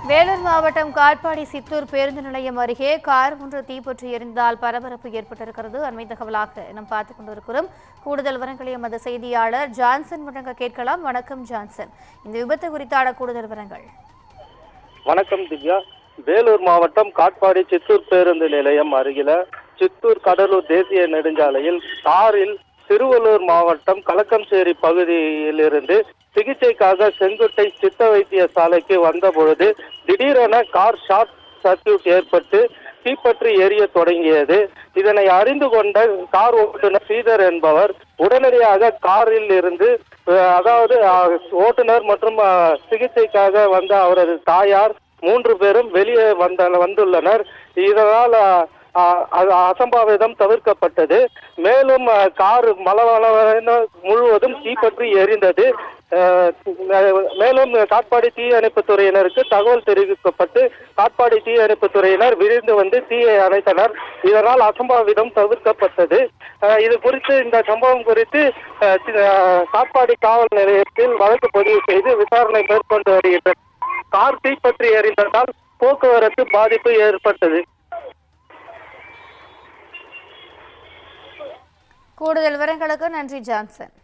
வேலூர் மாவட்டம் காட்பாடி சித்தூர் பேருந்து நிலையம் அருகே கார் ஒன்று தீப்பற்றி எரிந்ததால் பரபரப்பு ஏற்பட்டிருக்கிறது. அண்மை தகவலாக நாம் பார்த்துக் கொண்டிருக்கிறோம். கூடுதல் விவரங்களை எமது செய்தியாளர் ஜான்சன் வழங்க கேட்கலாம். வணக்கம் ஜான்சன், இந்த விபத்து குறித்தான கூடுதல் விவரங்கள். வணக்கம் திவ்யா. வேலூர் மாவட்டம் காட்பாடி சித்தூர் பேருந்து நிலையம் அருகில சித்தூர் கடலூர் தேசிய நெடுஞ்சாலையில் காரில் திருவள்ளூர் மாவட்டம் கலக்கம்சேரி பகுதியிலிருந்து சிகிச்சைக்காக செங்குட்டை சித்த வைத்தியசாலைக்கு வந்த பொழுது திடீரென கார் ஷார்ட் சர்க்கியூட் ஏற்பட்டு தீப்பற்றி எரிய தொடங்கியது. இதனை அறிந்து கொண்ட கார் ஓட்டுநர் ஸ்ரீதர் என்பவர் உடனடியாக காரில் இருந்து அதாவது ஓட்டுநர் மற்றும் சிகிச்சைக்காக வந்த அவரது தாயார் 3 பேரும் வெளியே வந்துள்ளனர். இதனால் அசம்பாவிதம் தவிர்க்கப்பட்டது. மேலும் கார் மலவளவென முழுவதும் தீப்பற்றி எரிந்தது. மேலும் காட்பாடி தீயணைப்பு துறையினருக்கு தகவல் தெரிவிக்கப்பட்டு காட்பாடி தீயணைப்பு துறையினர் விரைந்து வந்து தீயை அணைத்தனர். இதனால் அசம்பாவிதம் தவிர்க்கப்பட்டது. இது குறித்து இந்த சம்பவம் குறித்து காட்பாடி காவல் நிலையத்தில் வழக்கு பதிவு செய்து விசாரணை மேற்கொண்டு வருகின்றனர். கார் தீப்பற்றி எரிந்ததால் போக்குவரத்து பாதிப்பு ஏற்பட்டது. கூடுதல் விவரங்களுக்கு நன்றி ஜான்சன்.